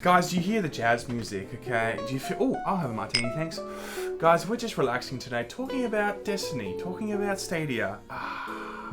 Guys, do you hear the jazz music, okay? Do you feel... Oh, I'll have a martini, thanks. Guys, we're just relaxing today, talking about Destiny, talking about Stadia,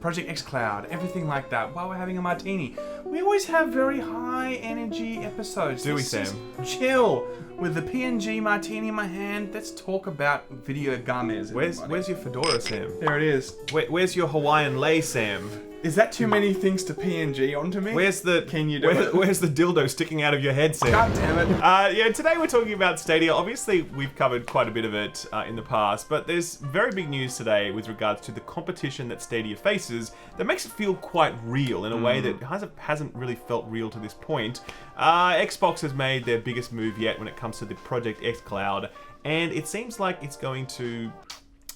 Project xCloud, everything like that, while we're having a martini. We always have very high energy episodes. Do we, Sam? Chill. With the PNG martini in my hand, let's talk about video games. Where's your fedora, Sam? There it is. Where's your Hawaiian lei, Sam? Is that too many things to PNG onto me? Where's the it? Where's the dildo sticking out of your head, Sam? God damn it. Yeah, today we're talking about Stadia. Obviously, we've covered quite a bit of it in the past, but there's very big news today with regards to the competition that Stadia faces that makes it feel quite real in a way that hasn't really felt real to this point. Xbox has made their biggest move yet when it comes to the Project xCloud, and it seems like it's going to...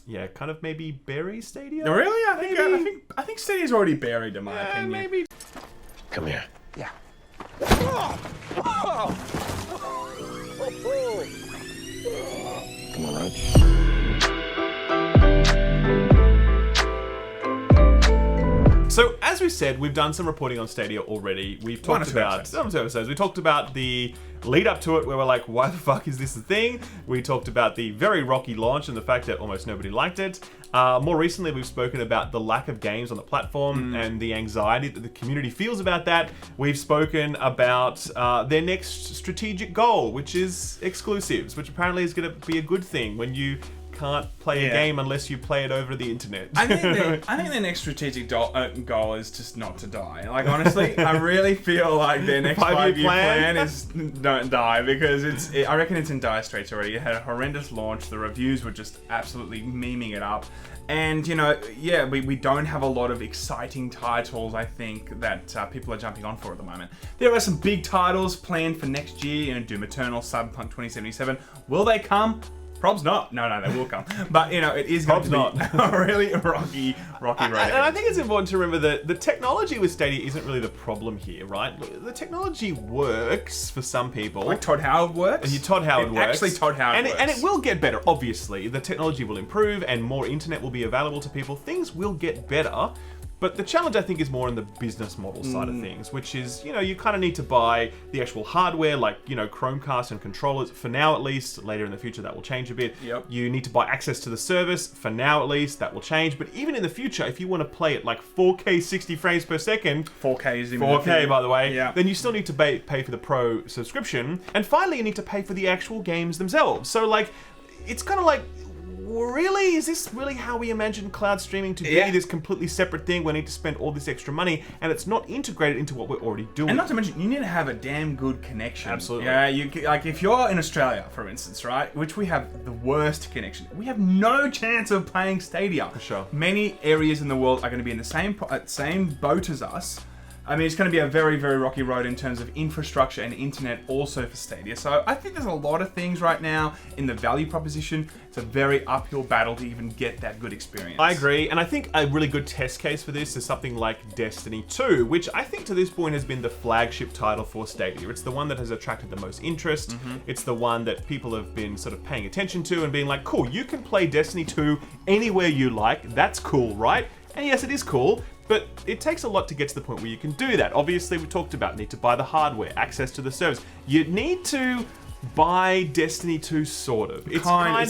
yeah, kind of maybe bury Stadia? Really? I think Stadia's already buried, in my opinion. Maybe. Come here. Yeah. Come on, Rog. So, as we said, we've done some reporting on Stadia already. We've talked about some episodes. We talked about the lead up to it, where we're like, why the fuck is this a thing? We talked about the very rocky launch and the fact that almost nobody liked it. More recently, we've spoken about the lack of games on the platform and the anxiety that the community feels about that. We've spoken about their next strategic goal, which is exclusives, which apparently is going to be a good thing when you can't play a game unless you play it over the internet. I think their next strategic goal is just not to die. Like, honestly, I really feel like their next 5-year plan is don't die, because I reckon it's in dire straits already. It had a horrendous launch. The reviews were just absolutely memeing it up. And, you know, yeah, we don't have a lot of exciting titles, I think, that people are jumping on for at the moment. There are some big titles planned for next year, you know, Doom Eternal, Cyberpunk 2077. Will they come? Probs not. No, they will come. But, you know, it is going to be a really rocky road. And I think it's important to remember that the technology with Stadia isn't really the problem here, right? The technology works for some people. Like Todd Howard works? Todd Howard works. Actually, Todd Howard works. And it will get better, obviously. The technology will improve and more internet will be available to people. Things will get better. But the challenge, I think, is more in the business model side of things, which is, you know, you kind of need to buy the actual hardware, like, you know, Chromecast and controllers, for now at least. Later in the future, that will change a bit. Yep. You need to buy access to the service, for now at least. That will change. But even in the future, if you want to play it like 4K 60 frames per second... 4K is even 4K, by the way. Yeah. Then you still need to pay for the Pro subscription. And finally, you need to pay for the actual games themselves. So, like, it's kind of like... really? Is this really how we imagine cloud streaming to be? This completely separate thing where we need to spend all this extra money and it's not integrated into what we're already doing. And not to mention, you need to have a damn good connection. Absolutely. Yeah, like if you're in Australia, for instance, right, which we have the worst connection, we have no chance of playing Stadia. For sure. Many areas in the world are going to be in the same boat as us. I mean, it's going to be a very, very rocky road in terms of infrastructure and internet also for Stadia. So I think there's a lot of things right now in the value proposition. It's a very uphill battle to even get that good experience. I agree. And I think a really good test case for this is something like Destiny 2, which I think to this point has been the flagship title for Stadia. It's the one that has attracted the most interest. It's the one that people have been sort of paying attention to and being like, cool, you can play Destiny 2 anywhere you like. That's cool, right? And yes, it is cool. But it takes a lot to get to the point where you can do that. Obviously, we talked about need to buy the hardware, access to the service. You need to buy Destiny 2, sort of. It's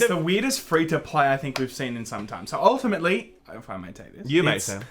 the weirdest free-to-play I think we've seen in some time. So ultimately, if I may take this... You may, Sam.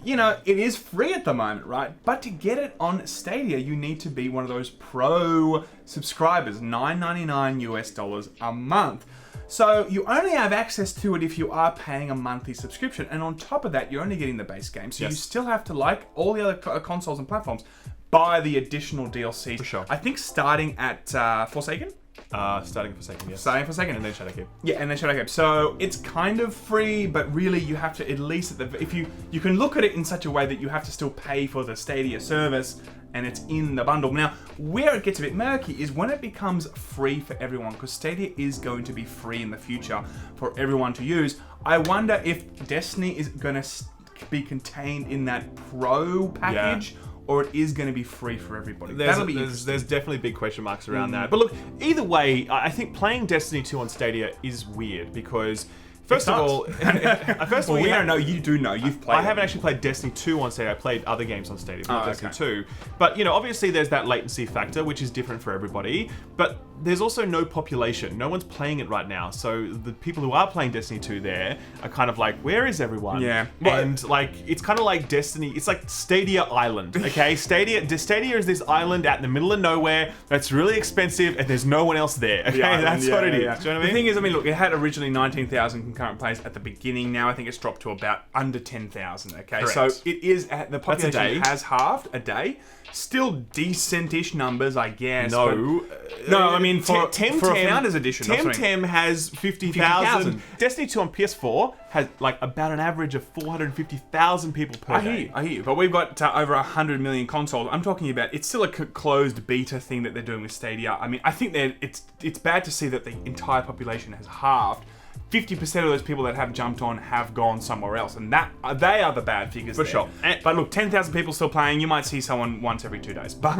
You know, it is free at the moment, right? But to get it on Stadia, you need to be one of those pro subscribers, $9.99 US a month. So you only have access to it if you are paying a monthly subscription. And on top of that, you're only getting the base game. So you still have to, like all the other consoles and platforms, buy the additional DLC. For sure. I think starting at Forsaken? Starting at Forsaken, yes. Starting at Forsaken. And then Shadowkeep. Yeah, and then Shadowkeep. So it's kind of free, but really you have to at least, if you can look at it in such a way that you have to still pay for the Stadia service, and it's in the bundle. Now, where it gets a bit murky is when it becomes free for everyone, because Stadia is going to be free in the future for everyone to use. I wonder if Destiny is going to be contained in that Pro package, or it is going to be free for everybody. There's definitely big question marks around that. But look, either way, I think playing Destiny 2 on Stadia is weird because First of all, we don't know. You do know. You've played. I haven't actually played Destiny 2 on Stadia. I played other games on Stadia, but not Destiny okay. 2. But, you know, obviously there's that latency factor, which is different for everybody. But there's also no population. No one's playing it right now. So the people who are playing Destiny 2 there are kind of like, where is everyone? Yeah. And, like, it's kind of like Destiny. It's like Stadia Island, okay? Stadia is this island out in the middle of nowhere that's really expensive and there's no one else there, okay? That's what it is. Yeah. Do you know what I mean? The thing is, I mean, look, it had originally 19,000 concurrent players at the beginning. Now I think it's dropped to about under 10,000, okay? Correct. So it is, the population day. has halved a day. Still decent-ish numbers, I guess. No. No, I mean, for a TemTem Founders Edition. TemTem has 50,000. Destiny 2 on PS4 has like about an average of 450,000 people per day. I hear you. But we've got over 100 million consoles. I'm talking about, it's still a closed beta thing that they're doing with Stadia. I mean, I think that it's bad to see that the entire population has halved. 50% of those people that have jumped on have gone somewhere else, and that they are the bad figures. For sure. But look, 10,000 people still playing. You might see someone once every 2 days. But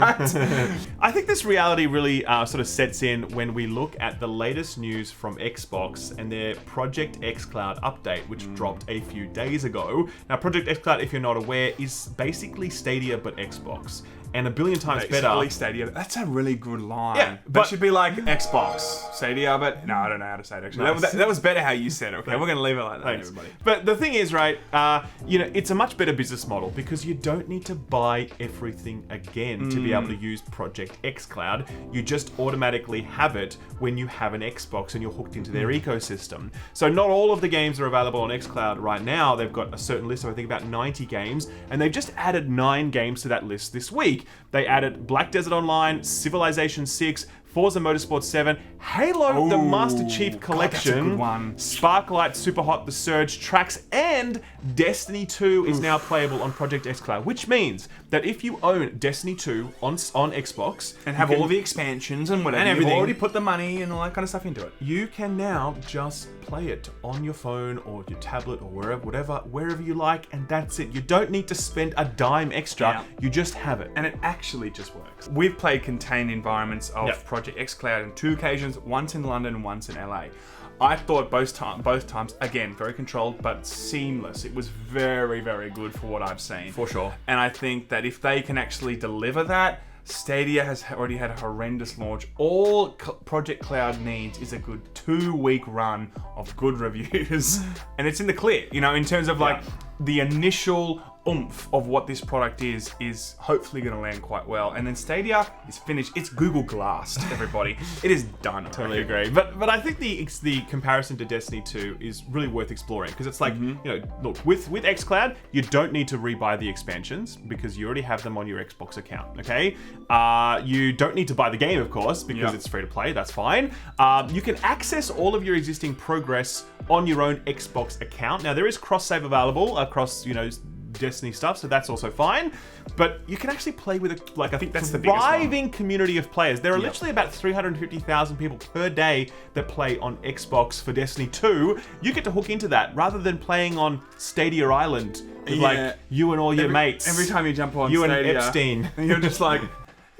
I think this reality really sort of sets in when we look at the latest news from Xbox and their Project xCloud update, which dropped a few days ago. Now, Project xCloud, if you're not aware, is basically Stadia but Xbox. And a billion times better. Stadia. That's a really good line. Yeah, but should be like Xbox Stadia, but no, I don't know how to say it actually. Nice. That was better how you said it. Okay, we're gonna leave it like that, everybody. But the thing is, right? You know, it's a much better business model because you don't need to buy everything again to be able to use Project xCloud. You just automatically have it when you have an Xbox and you're hooked into their ecosystem. So not all of the games are available on xCloud right now. They've got a certain list of I think about 90 games, and they've just added 9 games to that list this week. They added Black Desert Online, Civilization 6, Forza Motorsport 7, Halo the Master Chief Collection, that's a good one. Sparklight, Superhot, The Surge, Tracks, and Destiny 2 is now playable on Project xCloud, which means that if you own Destiny 2 on Xbox And have all the expansions and whatever, and everything, you've already put the money and all that kind of stuff into it. you can now just play it on your phone or your tablet or wherever you like, and that's it. You don't need to spend a dime extra. Yeah. You just have it. And it actually just works. We've played contained environments of Project xCloud on 2 occasions, once in London and once in LA. I thought both times, again, very controlled, but seamless. It was very, very good for what I've seen. For sure. And I think that if they can actually deliver that, Stadia has already had a horrendous launch. All Project Cloud needs is a good 2-week run of good reviews. And it's in the clear, you know, in terms of like the initial oomph of what this product is hopefully going to land quite well. And then Stadia is finished. It's Google Glassed, everybody. It is done. Totally agree. But I think the comparison to Destiny 2 is really worth exploring because it's like, you know, look, with xCloud, you don't need to rebuy the expansions because you already have them on your Xbox account, okay? You don't need to buy the game, of course, because it's free to play. That's fine. You can access all of your existing progress on your own Xbox account. Now, there is cross-save available across, you know, Destiny stuff, so that's also fine. But you can actually play with I think that's the thriving community of players. There are literally about 350,000 people per day that play on Xbox for Destiny 2. You get to hook into that rather than playing on Stadia Island with like you and all your mates. Every time you jump on you Stadia, and Epstein, and you're just like.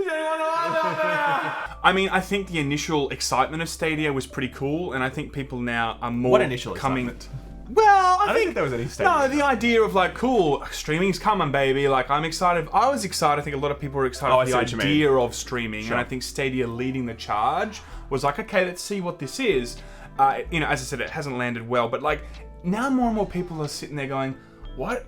I mean, I think the initial excitement of Stadia was pretty cool, and I think people now are more excitement? Well, I don't think there was any Stadia. No, the idea of like, cool, streaming's coming, baby. Like, I'm excited. I was excited. I think a lot of people were excited for the idea of streaming, and I think Stadia leading the charge was like, okay, let's see what this is. You know, as I said, it hasn't landed well, but like now more and more people are sitting there going, what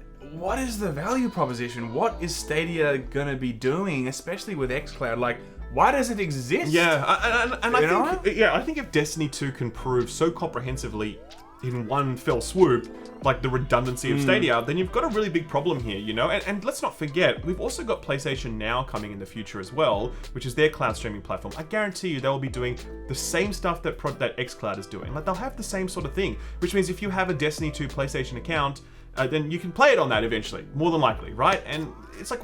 is the value proposition? What is Stadia gonna be doing, especially with xCloud? Like, why does it exist? Yeah, I think if Destiny 2 can prove so comprehensively in one fell swoop, like the redundancy of Stadia, then you've got a really big problem here, you know? And let's not forget, we've also got PlayStation Now coming in the future as well, which is their cloud streaming platform. I guarantee you they'll be doing the same stuff that xCloud is doing. Like, they'll have the same sort of thing, which means if you have a Destiny 2 PlayStation account, then you can play it on that eventually, more than likely, right? And it's like,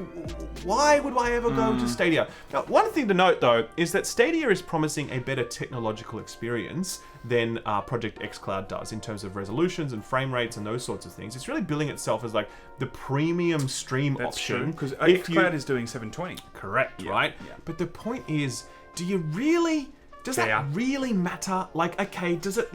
why would I ever go to Stadia? Now, one thing to note, though, is that Stadia is promising a better technological experience than Project xCloud does in terms of resolutions and frame rates and those sorts of things. It's really billing itself as like the premium stream option. Because xCloud is doing 720. Correct, right? Yeah. But the point is, do you really Does that really matter? Like, okay, does it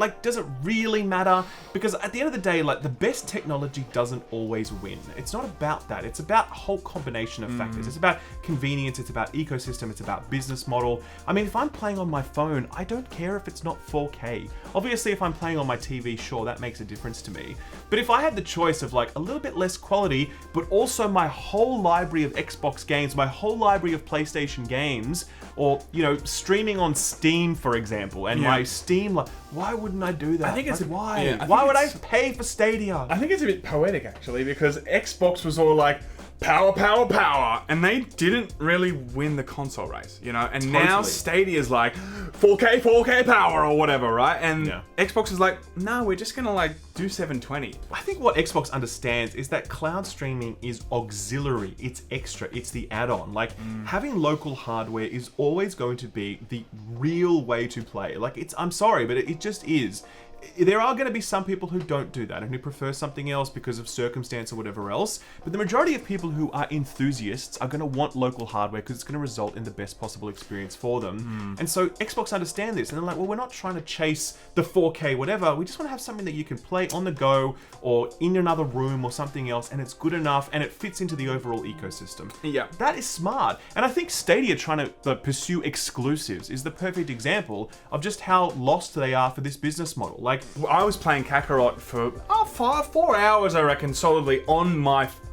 really matter? Because at the end of the day, like, the best technology doesn't always win. It's not about that. It's about a whole combination of factors. It's about convenience, it's about ecosystem, it's about business model. I mean, if I'm playing on my phone, I don't care if it's not 4K. Obviously, if I'm playing on my TV, sure, that makes a difference to me. But if I had the choice of like a little bit less quality, but also my whole library of Xbox games, my whole library of PlayStation games, or, you know, streaming on Steam, for example, and my Steam, like, why wouldn't I do that? I think it's like, why? Yeah, why would I pay for Stadia? I think it's a bit poetic, actually, because Xbox was all like, power, power, power, and they didn't really win the console race, you know, and now Stadia's like 4K power or whatever, right? And Xbox is like, no, we're just gonna like do 720. I think what Xbox understands is that cloud streaming is auxiliary, it's extra, it's the add-on. Like, having local hardware is always going to be the real way to play. Like, I'm sorry, but it just is. There are going to be some people who don't do that and who prefer something else because of circumstance or whatever else. But the majority of people who are enthusiasts are going to want local hardware because it's going to result in the best possible experience for them. And so Xbox understand this and they're like, well, we're not trying to chase the 4K whatever. We just want to have something that you can play on the go or in another room or something else, and it's good enough and it fits into the overall ecosystem. Yeah. That is smart. And I think Stadia trying to pursue exclusives is the perfect example of just how lost they are for this business model. Like, I was playing Kakarot for 4 hours, I reckon, solidly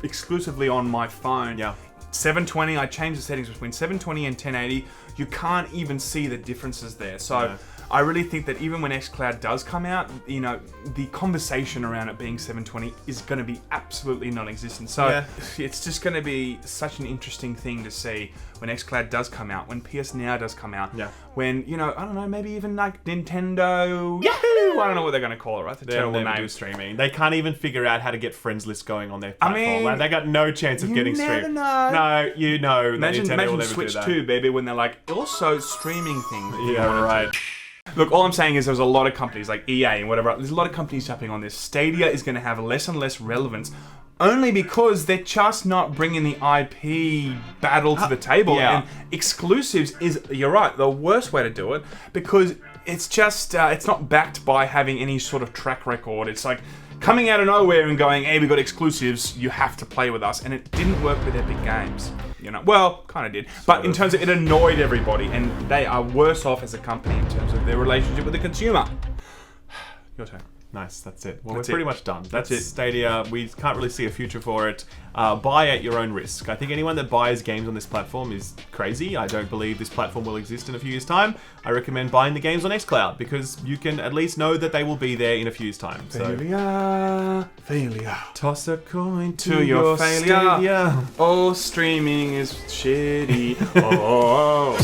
exclusively on my phone. Yeah. 720, I changed the settings between 720 and 1080. You can't even see the differences there. So I really think that even when xCloud does come out, you know, the conversation around it being 720 is going to be absolutely non-existent. So it's just going to be such an interesting thing to see when xCloud does come out, when PS Now does come out, when, you know, I don't know, maybe even like Nintendo, Yahoo! I don't know what they're going to call it, right? The terrible name. Do streaming. They can't even figure out how to get friends list going on their platform. I mean, like, they got no chance of getting streamed. No, you know. Imagine Switch 2, baby, when they're like, also streaming things. Yeah, right. Look, all I'm saying is there's a lot of companies like EA and whatever, there's a lot of companies jumping on this. Stadia is going to have less and less relevance only because they're just not bringing the IP battle to the table. And exclusives is, you're right, the worst way to do it because it's just, it's not backed by having any sort of track record. It's like coming out of nowhere and going, hey, we got exclusives, you have to play with us. And it didn't work with Epic Games. You know, well, kind of did. But in terms of it annoyed everybody, and they are worse off as a company in terms of their relationship with the consumer. Your turn. Nice, that's it. Well, we're pretty much done. That's it. Stadia, we can't really see a future for it. Buy at your own risk. I think anyone that buys games on this platform is crazy. I don't believe this platform will exist in a few years' time. I recommend buying the games on xCloud because you can at least know that they will be there in a few years' time. Failure. Toss a coin to your failure. Stadia. Oh, streaming is shitty. Oh.